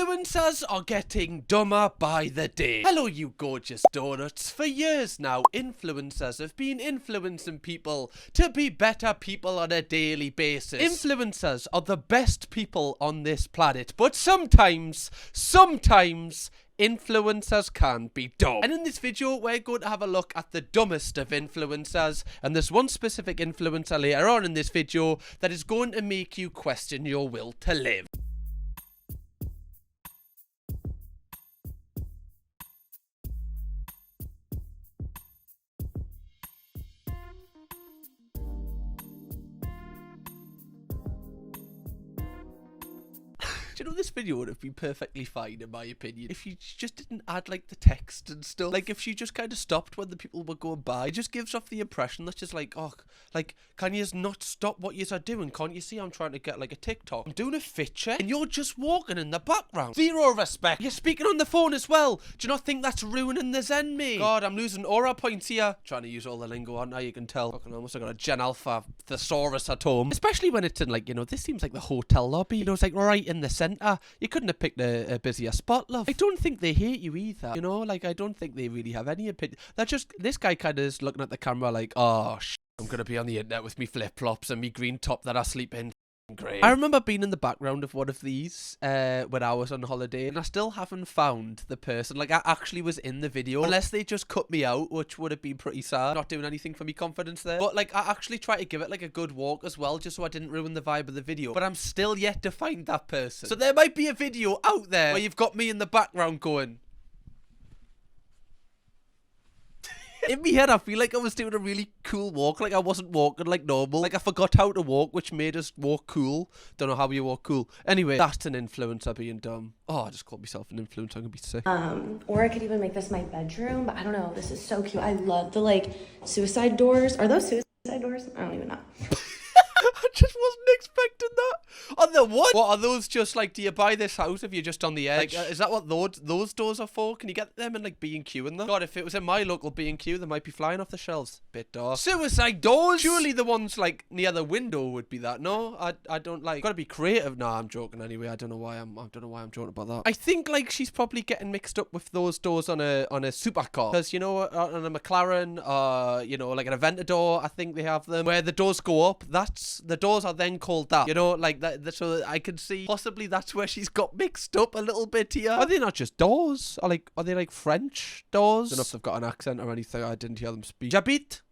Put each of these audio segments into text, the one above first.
Influencers are getting dumber by the day. Hello, you gorgeous donuts. For years now, influencers have been influencing people to be better people on a daily basis. Influencers are the best people on this planet, but sometimes, influencers can be dumb. And in this video, we're going to have a look at the dumbest of influencers. And there's one specific influencer later on in this video that is going to make you question your will to live. Do you know, this video would have been perfectly fine, in my opinion, if you just didn't add, like, the text and stuff. Like, if she just kind of stopped when the people were going by. It just gives off the impression that's just like, oh, like, can you not stop what you are doing? Can't you see I'm trying to get, like, a TikTok? I'm doing a fit check, and you're just walking in the background. Zero respect. You're speaking on the phone as well. Do you not think that's ruining the zen, mate? God, I'm losing aura points here. Trying to use all the lingo, aren't I? You can tell. Fucking almost, I got a Gen Alpha thesaurus at home. Especially when it's in, like, you know, this seems like the hotel lobby. You know, it's like right in the centre. You couldn't have picked a busier spot, love. I don't think they hate you either. You know, like, I don't think they really have any opinion. They're just, this guy kind of is looking at the camera like, oh, I'm going to be on the internet with me flip-flops and me green top that I sleep in. Great. I remember being in the background of one of these when I was on holiday, and I still haven't found the person. Like, I actually was in the video, unless they just cut me out, which would have been pretty sad. Not doing anything for me confidence there. But, like, I actually tried to give it, like, a good walk as well, just so I didn't ruin the vibe of the video. But I'm still yet to find that person. So there might be a video out there where you've got me in the background going... In my head, I feel like I was doing a really cool walk. Like, I wasn't walking like normal. Like, I forgot how to walk, which made us walk cool. Don't know how you walk cool. Anyway, that's an influencer being dumb. Oh, I just called myself an influencer. I'm gonna be sick. Or I could even make this my bedroom, but I don't know. This is so cute. I love the, like, suicide doors. Are those suicide doors? I don't even know. I just wasn't expecting that. On the what? What are those just like, do you buy this house if you're just on the edge? Like, is that what those doors are for? Can you get them in like B&Q in them? God, if it was in my local B&Q, they might be flying off the shelves. Bit dark. Suicide doors? Surely the ones like near the window would be that. No, I don't like. Gotta be creative. Nah, I'm joking anyway. I don't know why I'm joking about that. I think like she's probably getting mixed up with those doors on a supercar. Because you know, on a McLaren, you know, like an Aventador, I think they have them where the doors go up. The doors are then called that. You know, like that. So I can see possibly that's where she's got mixed up a little bit here. Are they not just doors? Are they like French doors? I don't know if they've got an accent or anything. I didn't hear them speak. J'habite?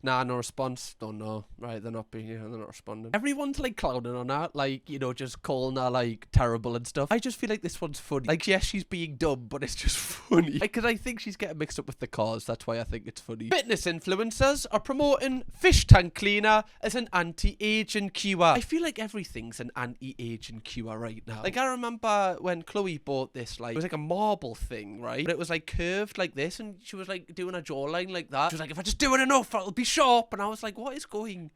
Nah, no response. Don't know. Right, they're not responding. Everyone's like clowning on her, like, you know, just calling her like terrible and stuff. I just feel like this one's funny. Like, yes, she's being dumb, but it's just funny. Because I think she's getting mixed up with the cars. That's why I think it's funny. Fitness influencers are promoting fish tank cleaner as an anti-aging cure. I feel like everything's an anti-aging cure right now. Like, I remember when Chloe bought this, like, it was like a marble thing, right? But it was like curved like this, and she was like doing a jawline like that. She was like, if I just do it enough, it'll be sharp. And I was like, what is going...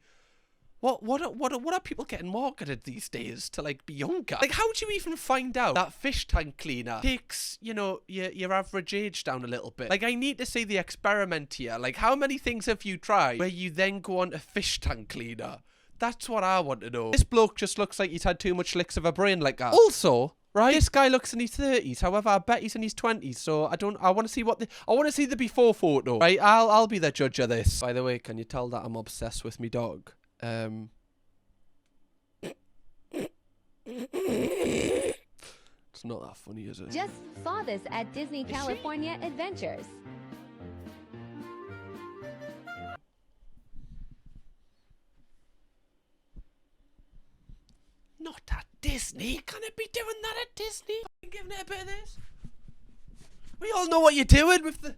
What are people getting marketed these days to like be younger? Like, how do you even find out that fish tank cleaner takes, you know, your average age down a little bit? Like, I need to see the experiment here. Like, how many things have you tried where you then go on a fish tank cleaner? That's what I want to know. This bloke just looks like he's had too much licks of a brain like that. Also, right, this guy looks in his 30s. However, I bet he's in his 20s. So I want to see I want to see the before photo. Right, I'll be the judge of this. By the way, can you tell that I'm obsessed with me dog? It's not that funny, is it? Just saw this at Disney California Adventures. Not at Disney. Can it be doing that at Disney? Giving it a bit of this. We all know what you're doing with the...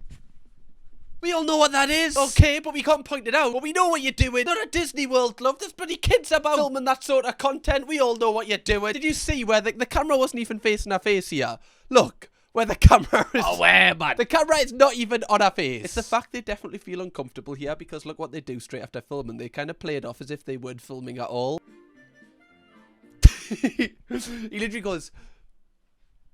We all know what that is. Okay, but we can't point it out. But we know what you're doing. Not at Disney World, love. There's bloody kids about filming that sort of content. We all know what you're doing. Did you see where the camera wasn't even facing her face here? Look, where the camera is... Oh, where, man? The camera is not even on her face. It's the fact they definitely feel uncomfortable here, because look what they do straight after filming. They kind of play it off as if they weren't filming at all. He literally goes...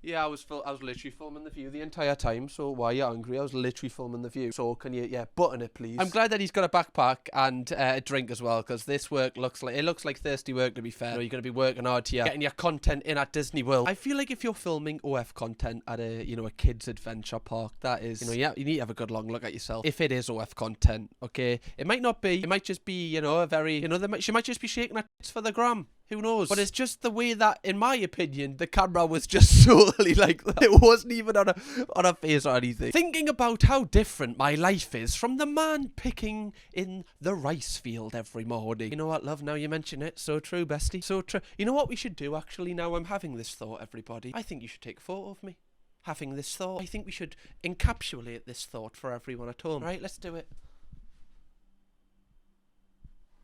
Yeah, I was literally filming the view the entire time, so why are you angry? I was literally filming the view. So can you, button it, please? I'm glad that he's got a backpack and a drink as well, because this work looks like thirsty work, to be fair. You know, you're going to be working hard here, getting your content in at Disney World. I feel like if you're filming OF content at a kid's adventure park, that is, you need to have a good long look at yourself. If it is OF content, okay? It might not be. It might just be, a very, she might just be shaking her tits for the gram. Who knows? But it's just the way that, in my opinion, the camera was just solely like that. It wasn't even on a face or anything. Thinking about how different my life is from the man picking in the rice field every morning. You know what, love? Now you mention it. So true, bestie. So true. You know what we should do, actually, now I'm having this thought, everybody? I think you should take a photo of me having this thought. I think we should encapsulate this thought for everyone at home. Right, let's do it.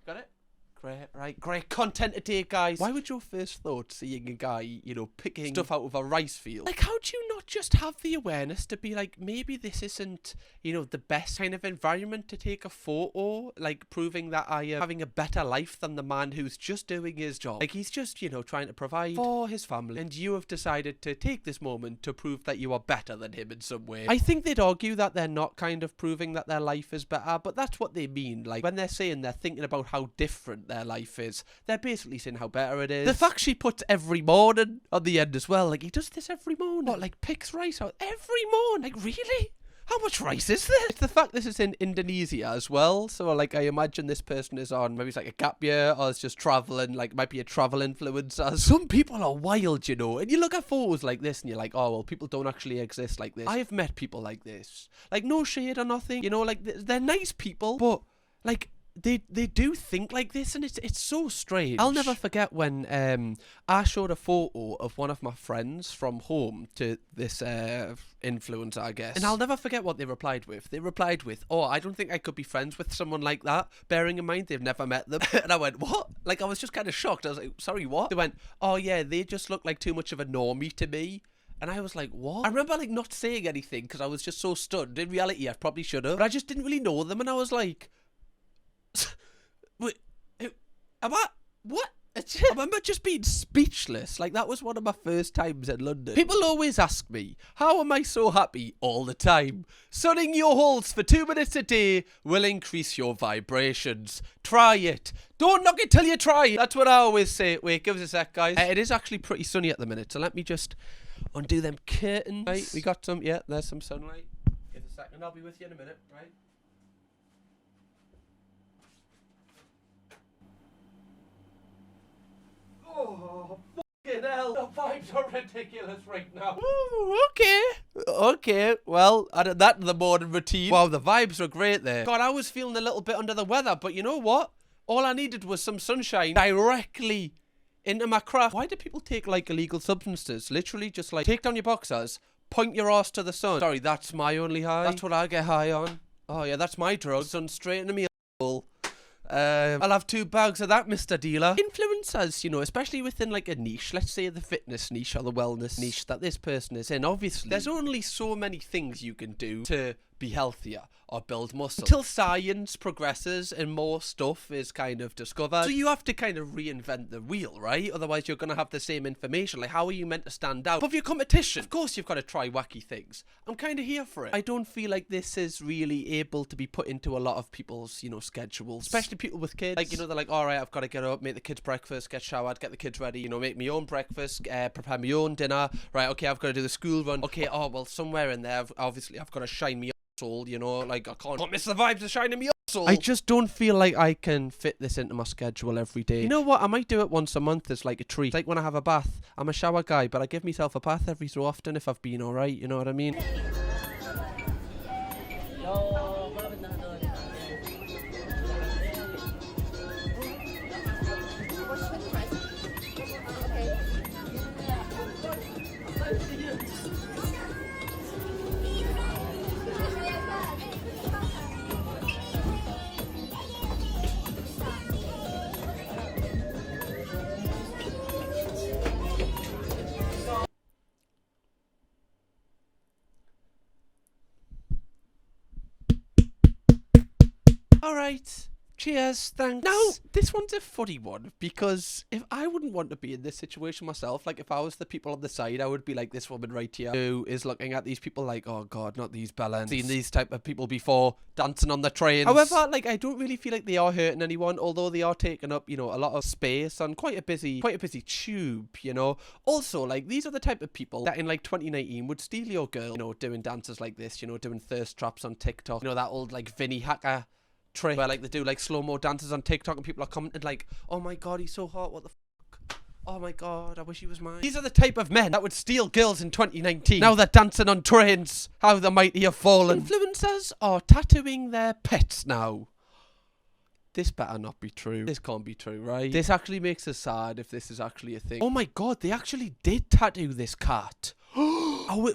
Got it? Great, right, great content today, guys. Why would your first thought seeing a guy, picking stuff out of a rice field? Like, how do you not just have the awareness to be like, maybe this isn't, the best kind of environment to take a photo, like proving that I am having a better life than the man who's just doing his job. Like, he's just, trying to provide for his family, and you have decided to take this moment to prove that you are better than him in some way. I think they'd argue that they're not kind of proving that their life is better, but that's what they mean. Like, when they're saying they're thinking about how different their life is, they're basically saying how better it is. The fact she puts every morning on the end as well, like, he does this every morning. What, like, picks rice out every morning? Like, really? How much rice is this? It's the fact this is in Indonesia as well, so like I imagine this person is on, maybe it's like a gap year, or it's just traveling, like might be a travel influencer. Some people are wild, and you look at photos like this and you're like, oh well, people don't actually exist like this. I have met people like this, like no shade or nothing, like they're nice people, but like they do think like this, and it's so strange. I'll never forget when I showed a photo of one of my friends from home to this influencer, I guess, and I'll never forget what they replied with. They replied with, oh, I don't think I could be friends with someone like that, bearing in mind they've never met them. And I went, what? Like, I was just kind of shocked. I was like, sorry, what? They went, oh yeah, they just look like too much of a normie to me. And I was like, what? I remember like not saying anything because I was just so stunned. In reality, I probably should have, but I just didn't really know them, and I was like, wait, am I? What? I remember just being speechless. Like, that was one of my first times in London. People always ask me, how am I so happy all the time? Sunning your holes for 2 minutes a day will increase your vibrations. Try it. Don't knock it till you try it. That's what I always say. Wait, give us a sec, guys. It is actually pretty sunny at the minute, so let me just undo them curtains. Right, we got some, yeah, there's some sunlight. Give us a second, I'll be with you in a minute, right? Oh, fucking hell. The vibes are ridiculous right now. Ooh, okay. Well, added that to the morning routine. Wow, the vibes were great there. God, I was feeling a little bit under the weather, but you know what? All I needed was some sunshine directly into my craft. Why do people take, like, illegal substances? Literally just, like, take down your boxers, point your ass to the sun. Sorry, that's my only high. That's what I get high on. Oh, yeah, that's my drug. Sun straight into me. I'll have 2 bags of that, Mr. Dealer. Influencers, especially within like a niche, let's say the fitness niche or the wellness niche that this person is in, obviously there's only so many things you can do to be healthier or build muscle until science progresses and more stuff is kind of discovered. So you have to kind of reinvent the wheel, right? Otherwise you're going to have the same information. Like, how are you meant to stand out above your competition? Of course you've got to try wacky things. I'm kind of here for it. I don't feel like this is really able to be put into a lot of people's, schedules, especially people with kids. Like, they're like, all right, I've got to get up, make the kids breakfast, get showered, get the kids ready, make my own breakfast, prepare my own dinner. Right, okay, I've got to do the school run. Okay, oh, well, somewhere in there, obviously I've got to shine me soul, like I can't miss the vibes of shining me up soul. I just don't feel like I can fit this into my schedule every day. You know what? I might do it once a month as like a treat. Like when I have a bath. I'm a shower guy, but I give myself a bath every so often if I've been alright, you know what I mean? Alright, Cheers, thanks. Now, this one's a funny one, because if I wouldn't want to be in this situation myself, like if I was the people on the side, I would be like this woman right here, who is looking at these people like, oh god, not these bellends. Seen these type of people before, dancing on the trains. However, like, I don't really feel like they are hurting anyone, although they are taking up, you know, a lot of space on quite a busy tube, you know. Also, like, these are the type of people that in like 2019 would steal your girl, you know, doing dances like this, you know, doing thirst traps on TikTok, you know, that old like Vinny Hacker trick where like they do like slow-mo dances on TikTok and people are commenting like, oh my god, he's so hot, what the fuck, oh my god, I wish he was mine. These are the type of men that would steal girls in 2019. Now they're dancing on trains. How the mighty have fallen. Influencers are tattooing their pets now. This better not be true. This can't be true, right? This actually makes us sad if this is actually a thing. Oh my god, they actually did tattoo this cat.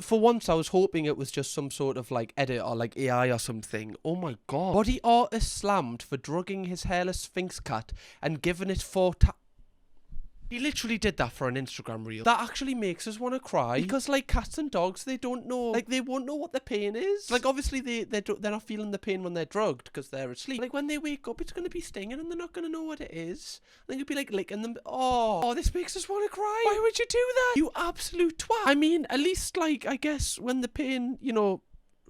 For once, I was hoping it was just some sort of like edit or like AI or something. Oh my god. Body artist slammed for drugging his hairless Sphinx cat and giving it 4 He literally did that for an Instagram reel. That actually makes us want to cry, because like cats and dogs, they don't know, like they won't know what the pain is. Like obviously they're not feeling the pain when they're drugged because they're asleep. Like when they wake up, it's going to be stinging and they're not going to know what it is. Then you'll be like licking them. Oh, this makes us want to cry. Why would you do that? You absolute twat. I mean, at least like, I guess when the pain, you know,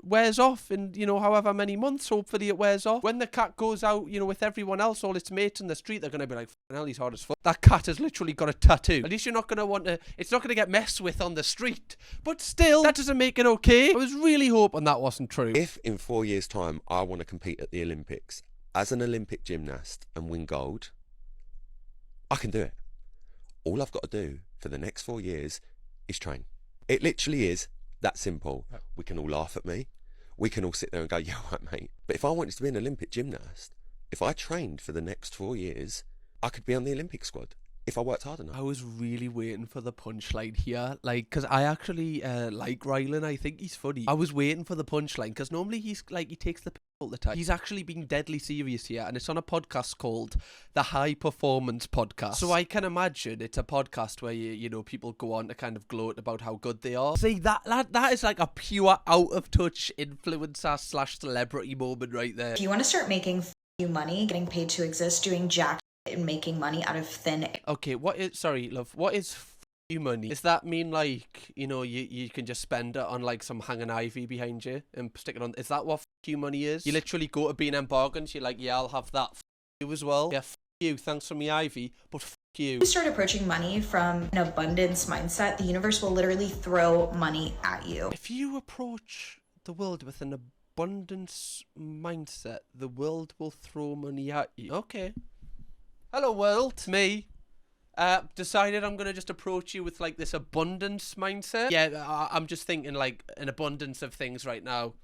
wears off in, you know, however many months, hopefully it wears off. When the cat goes out, you know, with everyone else, all its mates in the street, they're going to be like, hell, he's hard as fuck. That cat has literally got a tattoo. At least you're not going to want to, it's not going to get messed with on the street. But still, that doesn't make it okay. I was really hoping that wasn't true. If in 4 years' time I want to compete at the Olympics as an Olympic gymnast and win gold, I can do it. All I've got to do for the next 4 years is train. It literally is that simple. We can all laugh at me. We can all sit there and go, yeah, right, mate. But if I wanted to be an Olympic gymnast, if I trained for the next 4 years, I could be on the Olympic squad if I worked hard enough. I was really waiting for the punchline here, like, because I actually like Rylan. I think he's funny. I was waiting for the punchline, because normally he's like, he takes the piss all the time. He's actually being deadly serious here, and it's on a podcast called the High Performance Podcast. So I can imagine it's a podcast where you know, people go on to kind of gloat about how good they are. See, that is like a pure out of touch influencer / celebrity moment right there. If you want to start making you money, getting paid to exist, doing jack and making money out of thin air. Okay, what is you money? Does that mean like, you know, you can just spend it on like some hanging ivy behind you and stick it on? Is that what you money is? You literally go to B&M Bargains, you're like, yeah, I'll have that. You as well. Yeah, you, thanks for me ivy, but you. If you start approaching money from an abundance mindset, the universe will literally throw money at you. If you approach the world with an abundance mindset, the world will throw money at you. Okay. Hello world, me. Decided I'm gonna just approach you with like this abundance mindset. Yeah, I'm just thinking like an abundance of things right now.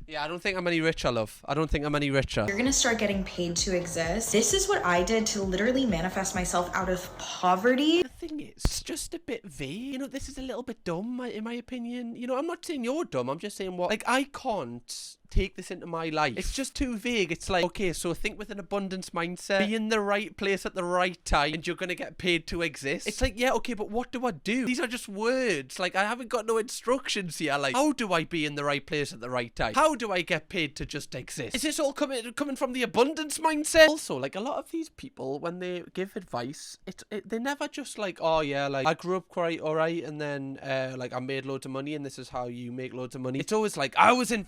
Yeah, I don't think I'm any richer, love. I don't think I'm any richer. You're gonna start getting paid to exist. This is what I did to literally manifest myself out of poverty. The thing is, it's just a bit vague. You know, this is a little bit dumb, in my opinion. You know, I'm not saying you're dumb. I'm just saying what, like, I can't take this into my life. It's just too vague. It's like, okay, so think with an abundance mindset, be in the right place at the right time, and you're gonna get paid to exist. It's like, yeah, okay, but what do I do? These are just words. Like, I haven't got no instructions here. Like, how do I be in the right place at the right time? How do I get paid to just exist? Is this all coming from the abundance mindset? Also, like, a lot of these people, when they give advice, they never just like, oh yeah, like, I grew up quite alright, and then like, I made loads of money, and this is how you make loads of money. It's always like, I was in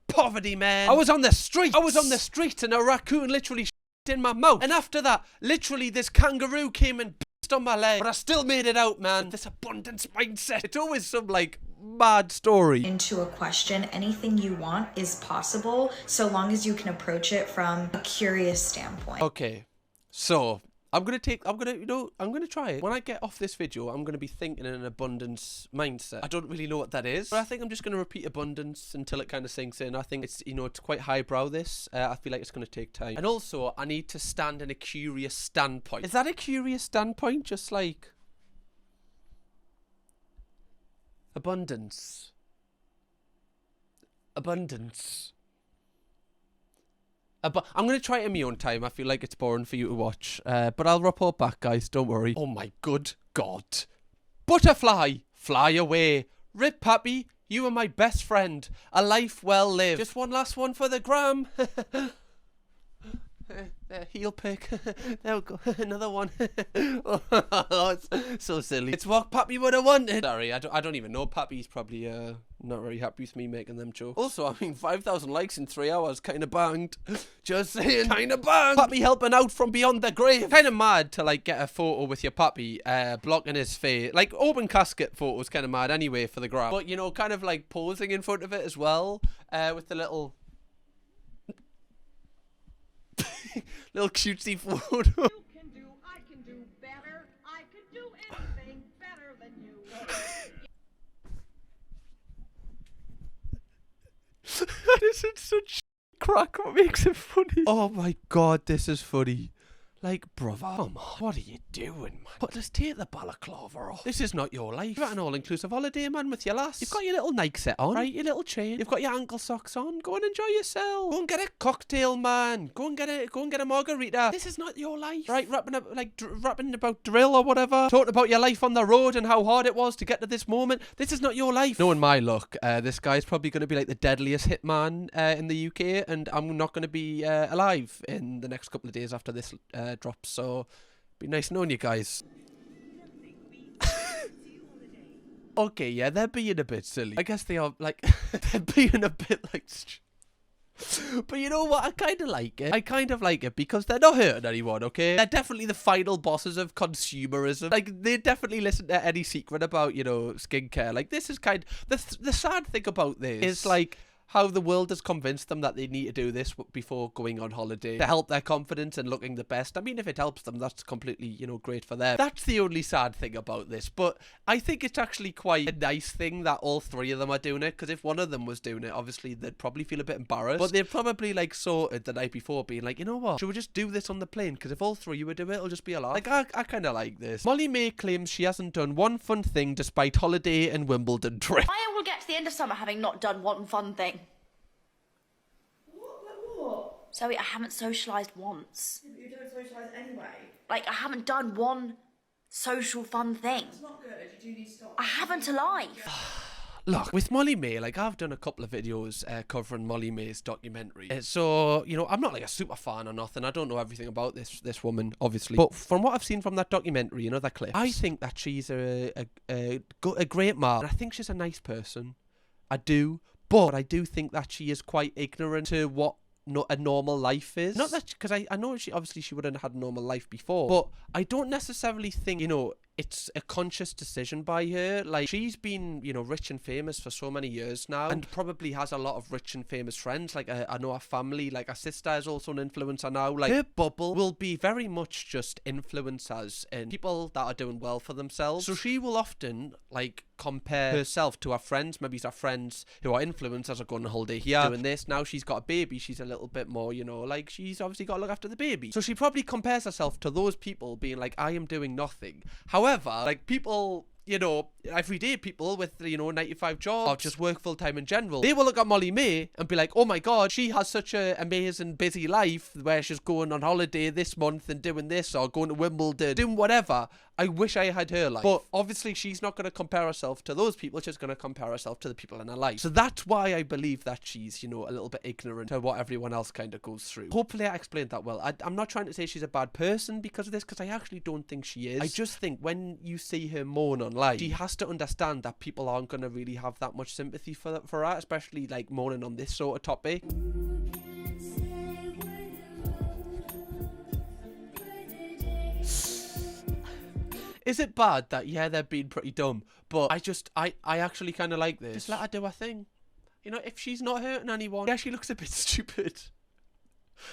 poverty, man. I was on the street. And a raccoon literally in my mouth. And after that, literally this kangaroo came and pissed on my leg. But I still made it out, man. This abundance mindset. It's always some like mad story. Into a question, anything you want is possible so long as you can approach it from a curious standpoint. Okay, so I'm gonna try it. When I get off this video, I'm gonna be thinking in an abundance mindset. I don't really know what that is, but I think I'm just gonna repeat abundance until it kind of sinks in. I think it's, you know, it's quite highbrow, this. I feel like it's gonna take time. And also, I need to stand in a curious standpoint. Is that a curious standpoint? Just like abundance. But I'm going to try it in my own time. I feel like it's boring for you to watch. But I'll report back, guys. Don't worry. Oh my good God. Butterfly, fly away. Rip Pappy, You are my best friend. A life well lived. Just one last one for the gram. Heel pick. There we go. Another one. Oh, it's so silly. It's what Pappy would have wanted. Sorry, I don't even know. Pappy's probably not very happy with me making them jokes. Also, I mean, 5,000 likes in 3 hours, kind of banged. Just saying, kind of banged. Pappy helping out from beyond the grave. Kind of mad to like get a photo with your Pappy blocking his face. Like open casket photos, kind of mad anyway for the gram. But you know, kind of like posing in front of it as well, with the little cutesy photo. I can do better. I can do anything better than you. That isn't such crack. What makes it funny? Oh my god, this is funny. Like, brother, come on, what are you doing, man? But let's take the balaclava off. This is not your life. You've got an all-inclusive holiday, man, with your lass. You've got your little Nike set on, right? Your little chain. You've got your ankle socks on. Go and enjoy yourself. Go and get a cocktail, man. Go and get a margarita. This is not your life, right? Rapping about drill or whatever. Talking about your life on the road and how hard it was to get to this moment. This is not your life. Knowing my luck, this guy's probably going to be like the deadliest hitman in the UK, and I'm not going to be alive in the next couple of days after this drops, so be nice knowing you guys. Okay, yeah, they're being a bit silly. I guess they are, like, they're being a bit like... But you know what? I kind of like it. I kind of like it because they're not hurting anyone, okay? They're definitely the final bosses of consumerism. Like, they definitely listen to any secret about, you know, skincare. Like, this is kind of... The sad thing about this is, like, how the world has convinced them that they need to do this before going on holiday to help their confidence and looking the best. I mean, if it helps them, that's completely, you know, great for them. That's the only sad thing about this. But I think it's actually quite a nice thing that all three of them are doing it, because if one of them was doing it, obviously they'd probably feel a bit embarrassed. But they'd probably like sorted the night before, being like, you know what, should we just do this on the plane? Because if all three of you would do it, it'll just be a lot. Like, I kind of like this. Molly May claims she hasn't done one fun thing despite holiday and Wimbledon trip. I will get to the end of summer having not done one fun thing. Zoe, I haven't socialised once. Yeah, but you don't socialise anyway. Like, I haven't done one social fun thing. It's not good. You do need to stop. I haven't alive. Look, with Molly May, like, I've done a couple of videos covering Molly May's documentary. So, you know, I'm not like a super fan or nothing. I don't know everything about this woman, obviously. But from what I've seen from that documentary, you know, that clip, I think that she's a great mom. I think she's a nice person. I do. But I do think that she is quite ignorant to what a normal life is. Not that, because I know she wouldn't have had a normal life before, but I don't necessarily think, you know, it's a conscious decision by her. Like, she's been, you know, rich and famous for so many years now, and probably has a lot of rich and famous friends. Like, I know her family, like her sister is also an influencer now. Like, her bubble will be very much just influencers and people that are doing well for themselves. So she will often, like, compare herself to her friends. Maybe it's her friends who are influencers are going on holiday here, doing this. Now she's got a baby, she's a little bit more, you know, like, she's obviously got to look after the baby. So she probably compares herself to those people, being like, I am doing nothing. However, like, people, you know, everyday people with, you know, 9-to-5 jobs or just work full time in general, they will look at Molly May and be like, oh my god, she has such an amazing busy life where she's going on holiday this month and doing this, or going to Wimbledon, doing whatever. I wish I had her life. But obviously she's not going to compare herself to those people. She's going to compare herself to the people in her life. So that's why I believe that she's, you know, a little bit ignorant to what everyone else kind of goes through. Hopefully I explained that well. I'm not trying to say she's a bad person because of this, because I actually don't think she is. I just think when you see her moan online, she has to understand that people aren't going to really have that much sympathy for her, especially like moaning on this sort of topic. Is it bad that, yeah, they're being pretty dumb, but I actually kind of like this. Just let her do her thing. You know, if she's not hurting anyone, yeah, she looks a bit stupid.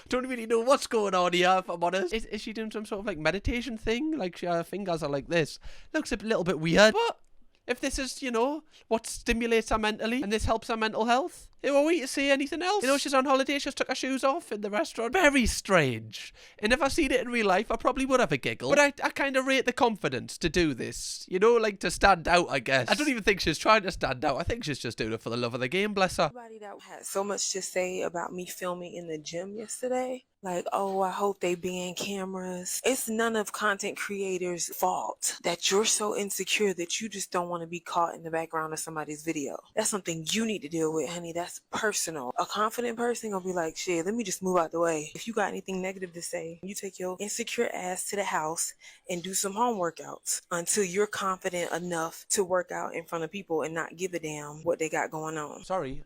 Don't really know what's going on here, if I'm honest. Is she doing some sort of, like, meditation thing? Like, her fingers are like this. Looks a little bit weird. But if this is, you know, what stimulates her mentally, and this helps her mental health, They want me to say anything else. You know, she's on holiday, she just took her shoes off in the restaurant. Very strange. And if I seen it in real life, I probably would have a giggle. But I kind of rate the confidence to do this. You know, like to stand out, I guess. I don't even think she's trying to stand out. I think she's just doing it for the love of the game, bless her. Somebody that had so much to say about me filming in the gym yesterday. Like, oh, I hope they ban cameras. It's none of content creators' fault that you're so insecure that you just don't want to be caught in the background of somebody's video. That's something you need to deal with, honey. That's personal. A confident person gonna be like, shit, let me just move out the way. If you got anything negative to say, you take your insecure ass to the house and do some home workouts until you're confident enough to work out in front of people and not give a damn what they got going on. Sorry,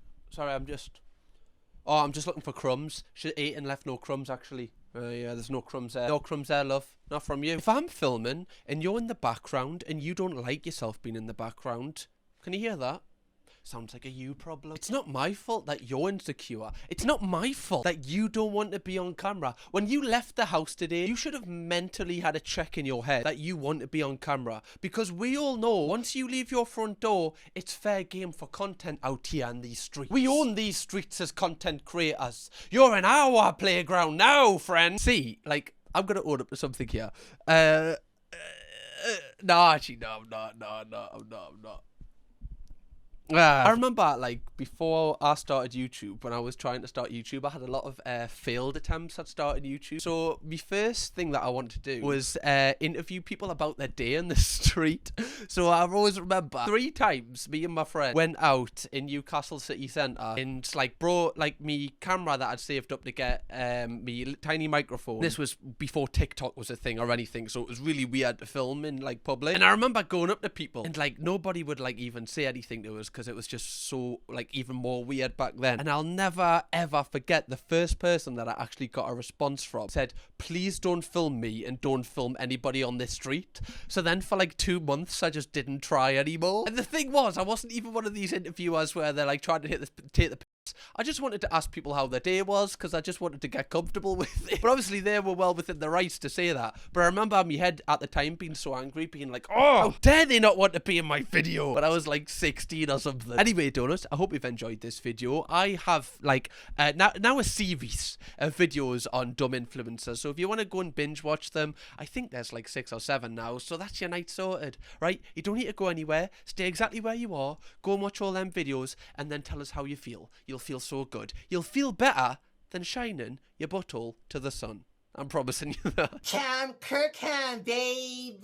I'm just looking for crumbs. She ate and left no crumbs, actually. Yeah, there's no crumbs there. No crumbs there, love. Not from you. If I'm filming and you're in the background and you don't like yourself being in the background, can you hear that? Sounds like a you problem. It's not my fault that you're insecure. It's not my fault that you don't want to be on camera. When you left the house today, you should have mentally had a check in your head that you want to be on camera. Because we all know, once you leave your front door, it's fair game for content out here in these streets. We own these streets as content creators. You're in our playground now, friend. See, like, I'm going to own up to something here. No, actually, no, I'm not. I remember, like, before I started YouTube, when I was trying to start YouTube, I had a lot of failed attempts at starting YouTube. So my first thing that I wanted to do was interview people about their day in the street. So I always remember 3 times me and my friend went out in Newcastle city centre and, like, brought, like, me camera that I'd saved up to get me tiny microphone. This was before TikTok was a thing or anything, so it was really weird to film in, like, public. And I remember going up to people and, like, nobody would, like, even say anything to us, because it was just so, like, even more weird back then. And I'll never ever forget the first person that I actually got a response from said, please don't film me and don't film anybody on this street. So then for like 2 months I just didn't try anymore. And the thing was, I wasn't even one of these interviewers where they're like trying to take the I just wanted to ask people how their day was, because I just wanted to get comfortable with it. But obviously they were well within their rights to say that. But I remember my head at the time being so angry, being like, oh, how dare they not want to be in my video? But I was like 16 or something. Anyway, Donuts, I hope you've enjoyed this video. I have like now a series of videos on dumb influencers. So if you want to go and binge watch them, I think there's like 6 or 7 now. So that's your night sorted, right? You don't need to go anywhere. Stay exactly where you are. Go and watch all them videos and then tell us how you feel. You'll feel so good. You'll feel better than shining your butthole to the sun. I'm promising you that. Kirkham, baby.